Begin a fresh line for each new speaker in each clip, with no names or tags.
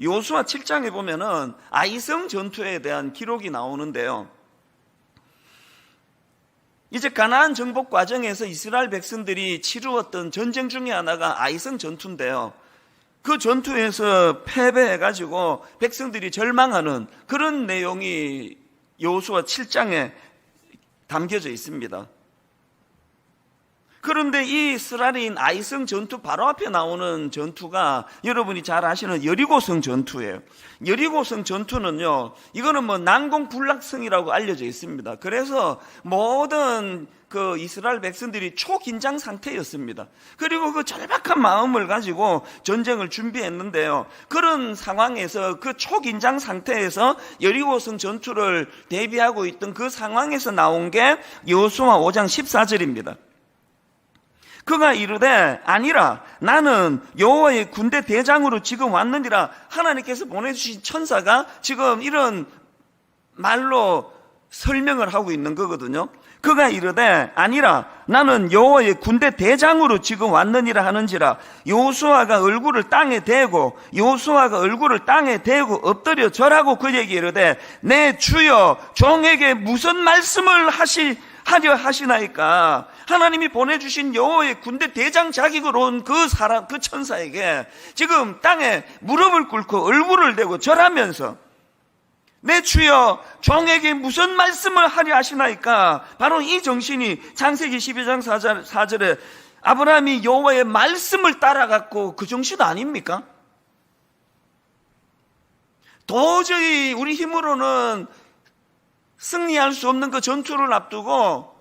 여호수아 7장에 보면은 아이성 전투에 대한 기록이 나오는데요. 이제 가나안 정복 과정에서 이스라엘 백성들이 치루었던 전쟁 중에 하나가 아이성 전투인데요. 그 전투에서 패배해가지고 백성들이 절망하는 그런 내용이 여호수아 7장에 담겨져 있습니다. 그런데 이 스라린 아이성 전투 바로 앞에 나오는 전투가 여러분이 잘 아시는 여리고성 전투예요. 여리고성 전투는요, 이거는 뭐 난공불락성이라고 알려져 있습니다. 그래서 모든 그 이스라엘 백성들이 초긴장 상태였습니다. 그리고 그 절박한 마음을 가지고 전쟁을 준비했는데요. 그런 상황에서 그 초긴장 상태에서 여리고성 전투를 대비하고 있던 그 상황에서 나온 게 여호수아 5장 14절입니다. 그가 이르되 아니라 나는 여호와의 군대 대장으로 지금 왔느니라. 하나님께서 보내주신 천사가 지금 이런 말로 설명을 하고 있는 거거든요. 그가 이르되 아니라 나는 여호와의 군대 대장으로 지금 왔느니라 하는지라. 여호수아가 얼굴을 땅에 대고 엎드려 절하고 그에게 이르되 내 주여 종에게 무슨 말씀을 하려 하시나이까. 하나님이 보내주신 여호와의 군대 대장 자격으로 온 그 천사에게 지금 땅에 무릎을 꿇고 얼굴을 대고 절하면서 내 주여 종에게 무슨 말씀을 하려 하시나이까. 바로 이 정신이 창세기 12장 4절에 아브라함이 여호와의 말씀을 따라갔고 그 정신 아닙니까? 도저히 우리 힘으로는 승리할 수 없는 그 전투를 앞두고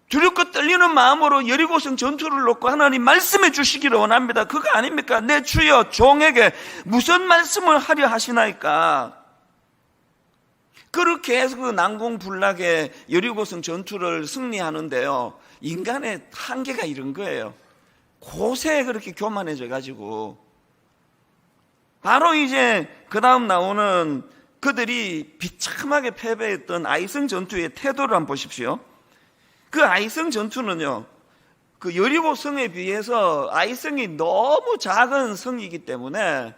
두렵고 떨리는 마음으로 여리고성 전투를 놓고 하나님 말씀해 주시기를 원합니다. 그거 아닙니까? 내 주여 종에게 무슨 말씀을 하려 하시나이까. 그렇게 해서 그 난공불락의 여리고성 전투를 승리하는데요, 인간의 한계가 이런 거예요. 고세에 그렇게 교만해져 가지고 바로 이제 그 다음 나오는 그들이 비참하게 패배했던 아이성 전투의 태도를 한번 보십시오. 그 아이성 전투는요, 그 여리고 성에 비해서 아이성이 너무 작은 성이기 때문에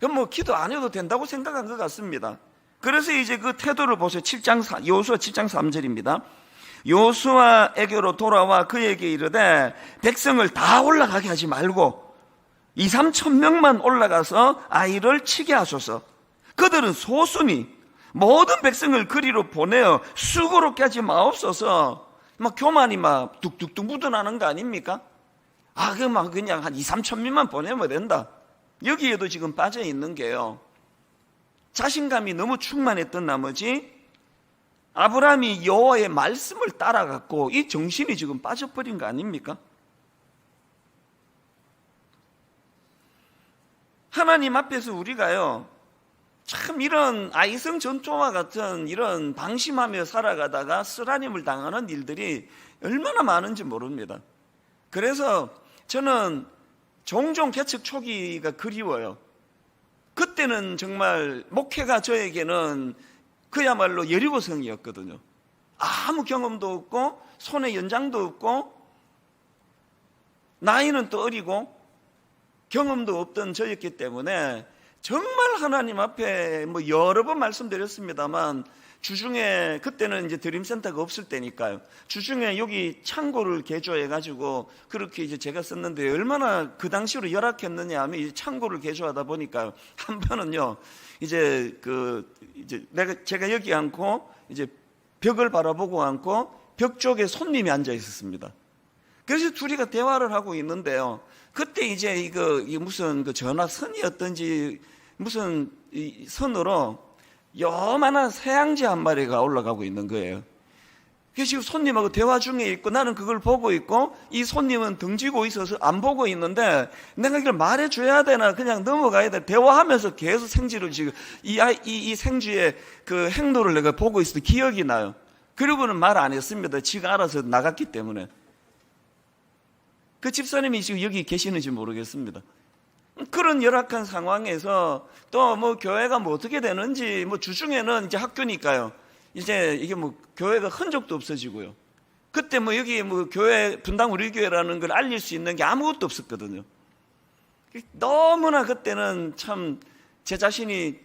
뭐 기도 안 해도 된다고 생각한 것 같습니다. 그래서 이제 그 태도를 보세요. 여호수아 7장 3절입니다. 여호수아에게로 돌아와 그에게 이르되 백성을 다 올라가게 하지 말고 2-3천 명만 올라가서 아이를 치게 하소서. 그들은 소수니 모든 백성을 그리로 보내어 수고롭게 하지 마옵소서. 막 교만이 막 뚝뚝뚝 묻어나는 거 아닙니까? 그냥 한 2-3천 명만 보내면 된다. 여기에도 지금 빠져 있는 게요, 자신감이 너무 충만했던 나머지 아브라함이 여호와의 말씀을 따라갔고 이 정신이 지금 빠져버린 거 아닙니까? 하나님 앞에서 우리가요, 참 이런 아이성 전투와 같은 이런 방심하며 살아가다가 쓰라림을 당하는 일들이 얼마나 많은지 모릅니다. 그래서 저는 종종 개척 초기가 그리워요. 그때는 정말 목회가 저에게는 그야말로 여리고성이었거든요. 아무 경험도 없고 손에 연장도 없고 나이는 또 어리고 경험도 없던 저였기 때문에 정말 하나님 앞에 뭐 여러 번 말씀드렸습니다만 주중에, 그때는 이제 드림센터가 없을 때니까요, 주중에 여기 창고를 개조해가지고 그렇게 이제 제가 썼는데 얼마나 그 당시로 열악했느냐 하면 이제 창고를 개조하다 보니까요, 한 번은요, 이제 제가 여기 앉고 이제 벽을 바라보고 앉고 벽 쪽에 손님이 앉아 있었습니다. 그래서 둘이가 대화를 하고 있는데요, 그때 이제 이거 무슨 그 전화선이었던지 무슨 이 선으로 요만한 새양지 한 마리가 올라가고 있는 거예요. 그래서 지금 손님하고 대화 중에 있고 나는 그걸 보고 있고 이 손님은 등지고 있어서 안 보고 있는데 내가 이걸 말해줘야 되나 그냥 넘어가야 돼. 대화하면서 계속 생쥐를 지금 이 생쥐의 그 행동을 내가 보고 있을 때 기억이 나요. 그리고는 말 안 했습니다. 지가 알아서 나갔기 때문에. 그 집사님이 지금 여기 계시는지 모르겠습니다. 그런 열악한 상황에서 또 뭐 교회가 뭐 어떻게 되는지, 뭐 주중에는 이제 학교니까요, 이제 이게 뭐 교회가 흔적도 없어지고요. 그때 뭐 여기 뭐 교회, 분당 우리 교회라는 걸 알릴 수 있는 게 아무것도 없었거든요. 너무나 그때는 참 제 자신이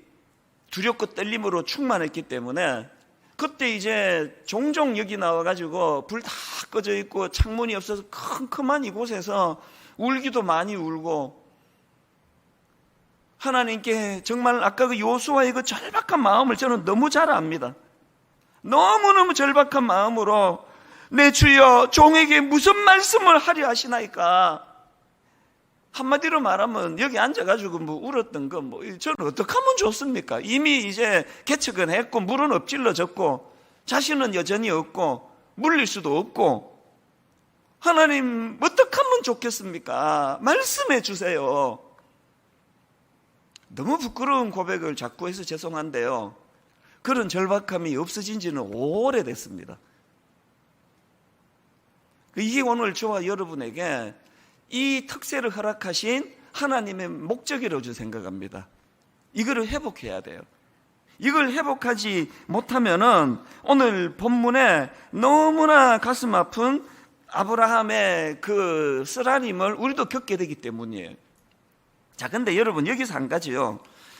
두렵고 떨림으로 충만했기 때문에 그때 이제 종종 여기 나와가지고 불 다 꺼져 있고 창문이 없어서 컴컴한 이곳에서 울기도 많이 울고, 하나님께 정말 아까 그 요수아의 그 절박한 마음을 저는 너무 잘 압니다. 너무너무 절박한 마음으로 내 주여 종에게 무슨 말씀을 하려 하시나이까. 한마디로 말하면 여기 앉아가지고 뭐 울었던 거 저는 어떻게 하면 좋습니까? 이미 이제 개척은 했고 물은 엎질러졌고 자신은 여전히 없고 물릴 수도 없고, 하나님 어떻게 하면 좋겠습니까? 말씀해 주세요. 너무 부끄러운 고백을 자꾸 해서 죄송한데요, 그런 절박함이 없어진 지는 오래됐습니다. 이게 오늘 저와 여러분에게 이 특세를 허락하신 하나님의 목적이라고 저는 생각합니다. 이거를 회복해야 돼요. 이걸 회복하지 못하면은 오늘 본문에 너무나 가슴 아픈 아브라함의 그 쓰라림을 우리도 겪게 되기 때문이에요. 자, 근데 여러분 여기서 한 가지요.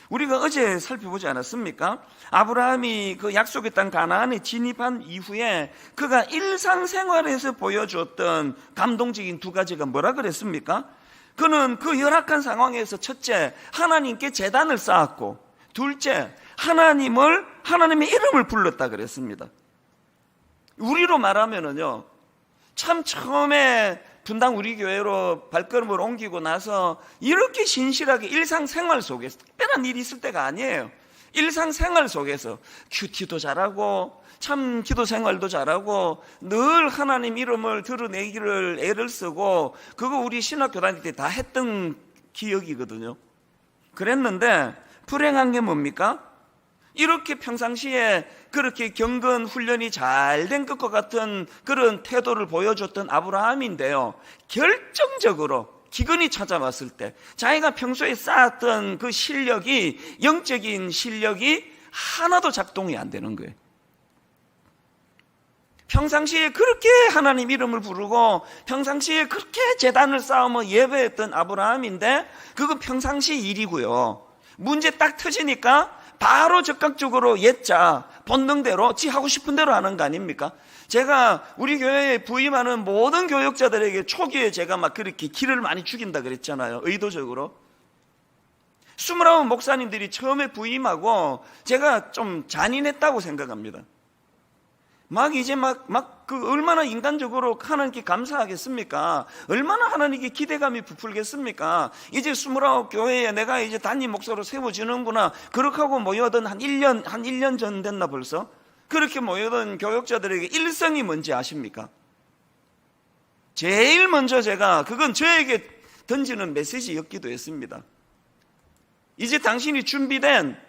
우리가 어제 살펴보지 않았습니까? 아브라함이 그 약속의 땅 가나안에 진입한 이후에 그가 일상생활에서 보여줬던 감동적인 두 가지가 뭐라 그랬습니까? 그는 그 열악한 상황에서 첫째, 하나님께 제단을 쌓았고, 둘째, 하나님의 이름을 불렀다 그랬습니다. 우리로 말하면은요, 참 처음에 분당 우리 교회로 발걸음을 옮기고 나서 이렇게 신실하게 일상생활 속에서, 특별한 일이 있을 때가 아니에요. 일상생활 속에서 큐티도 잘하고 참 기도 생활도 잘하고 늘 하나님 이름을 드러내기를 애를 쓰고, 그거 우리 신학교 다닐 때 다 했던 기억이거든요. 그랬는데 불행한 게 뭡니까? 이렇게 평상시에 그렇게 경건 훈련이 잘 된 것과 같은 그런 태도를 보여줬던 아브라함인데요, 결정적으로 기근이 찾아왔을 때 자기가 평소에 쌓았던 그 실력이, 영적인 실력이 하나도 작동이 안 되는 거예요. 평상시에 그렇게 하나님 이름을 부르고 평상시에 그렇게 제단을 쌓으며 예배했던 아브라함인데 그건 평상시 일이고요, 문제 딱 터지니까 바로 적극적으로 옛자 본능대로 지 하고 싶은 대로 하는 거 아닙니까? 제가 우리 교회에 부임하는 모든 교역자들에게 초기에 제가 막 그렇게 기를 많이 죽인다 그랬잖아요. 의도적으로. 29 목사님들이 처음에 부임하고 제가 좀 잔인했다고 생각합니다. 그 얼마나 인간적으로 하나님께 감사하겠습니까? 얼마나 하나님께 기대감이 부풀겠습니까? 이제 29 교회에 내가 이제 담임 목사로 세워지는구나. 그렇게 하고 모여든 한 1년 전 됐나 벌써? 그렇게 모여든 교역자들에게 일성이 뭔지 아십니까? 제일 먼저 그건 저에게 던지는 메시지였기도 했습니다. 이제 당신이 준비된,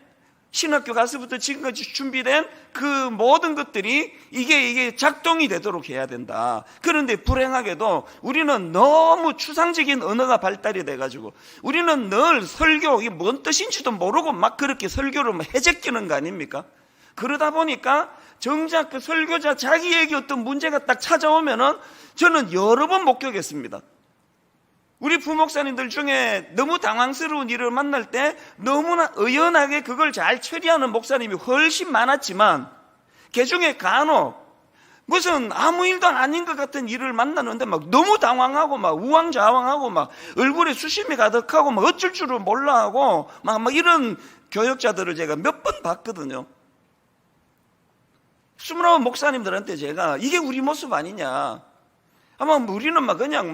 신학교 가서부터 지금까지 준비된 그 모든 것들이 이게 작동이 되도록 해야 된다. 그런데 불행하게도 우리는 너무 추상적인 언어가 발달이 돼가지고 우리는 늘 설교, 이게 뭔 뜻인지도 모르고 막 그렇게 설교를 해제끼는 거 아닙니까? 그러다 보니까 정작 그 설교자 자기에게 어떤 문제가 딱 찾아오면은 저는 여러 번 목격했습니다. 우리 부목사님들 중에 너무 당황스러운 일을 만날 때 너무나 의연하게 그걸 잘 처리하는 목사님이 훨씬 많았지만, 그 중에 간혹 무슨 아무 일도 아닌 것 같은 일을 만나는데 막 너무 당황하고 막 우왕좌왕하고 막 얼굴에 수심이 가득하고 막 어쩔 줄을 몰라 하고 막 이런 교역자들을 제가 몇 번 봤거든요. 29 목사님들한테 제가 이게 우리 모습 아니냐, 아마 우리는 그냥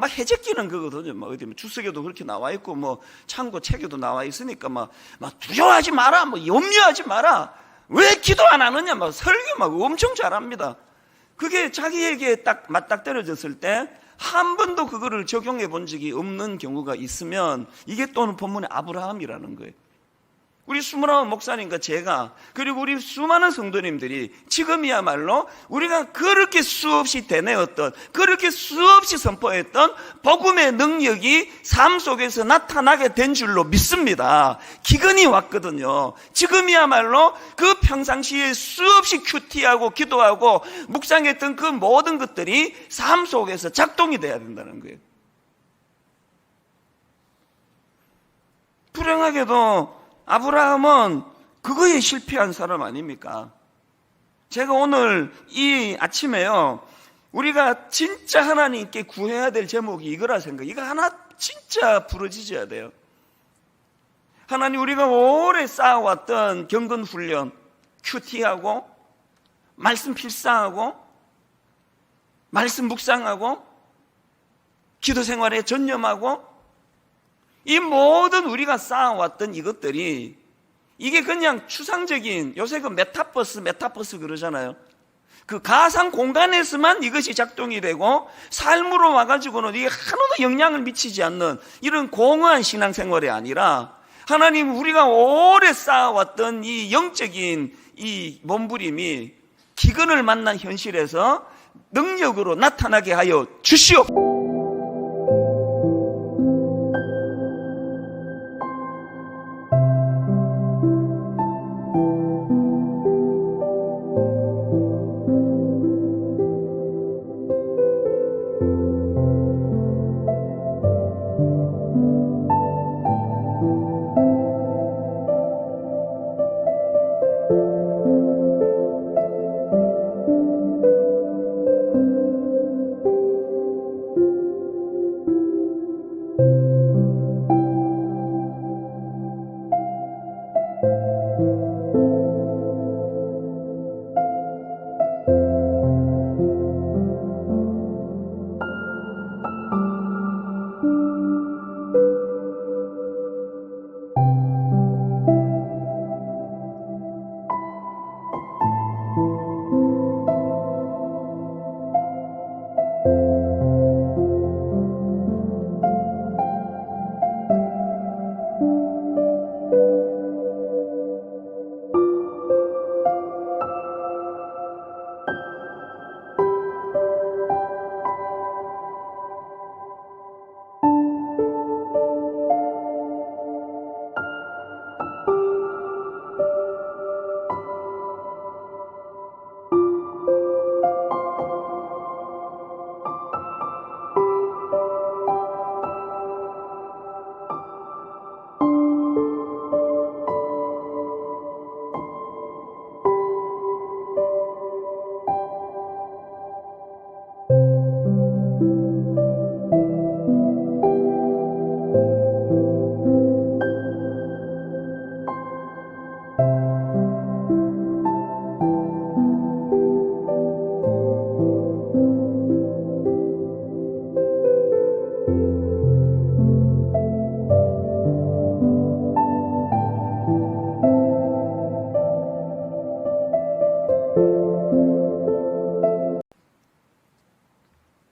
해제끼는 거거든요. 어디 주석에도 그렇게 나와 있고 창고 책에도 나와 있으니까 두려워하지 마라, 염려하지 마라, 왜 기도 안 하느냐, 설교 엄청 잘합니다. 그게 자기에게 딱 맞닥뜨려졌을 때 한 번도 그거를 적용해 본 적이 없는 경우가 있으면 이게 또는 본문의 아브라함이라는 거예요. 우리 29 목사님과 제가, 그리고 우리 수많은 성도님들이 지금이야말로 우리가 그렇게 수없이 되뇌었던, 그렇게 수없이 선포했던 복음의 능력이 삶 속에서 나타나게 된 줄로 믿습니다. 기근이 왔거든요. 지금이야말로 그 평상시에 수없이 큐티하고 기도하고 묵상했던 그 모든 것들이 삶 속에서 작동이 돼야 된다는 거예요. 불행하게도 아브라함은 그거에 실패한 사람 아닙니까? 제가 오늘 이 아침에요, 우리가 진짜 하나님께 구해야 될 제목이 이거라 생각. 이거 하나 진짜 부러지셔야 돼요. 하나님, 우리가 오래 쌓아왔던 경건훈련, 큐티하고 말씀 필사하고 말씀 묵상하고 기도 생활에 전념하고 이 모든 우리가 쌓아왔던 이것들이 이게 그냥 추상적인, 요새 그 메타버스 그러잖아요. 그 가상 공간에서만 이것이 작동이 되고 삶으로 와가지고는 이게 하나도 영향을 미치지 않는 이런 공허한 신앙생활이 아니라 하나님, 우리가 오래 쌓아왔던 이 영적인 이 몸부림이 기근을 만난 현실에서 능력으로 나타나게 하여 주시옵소서.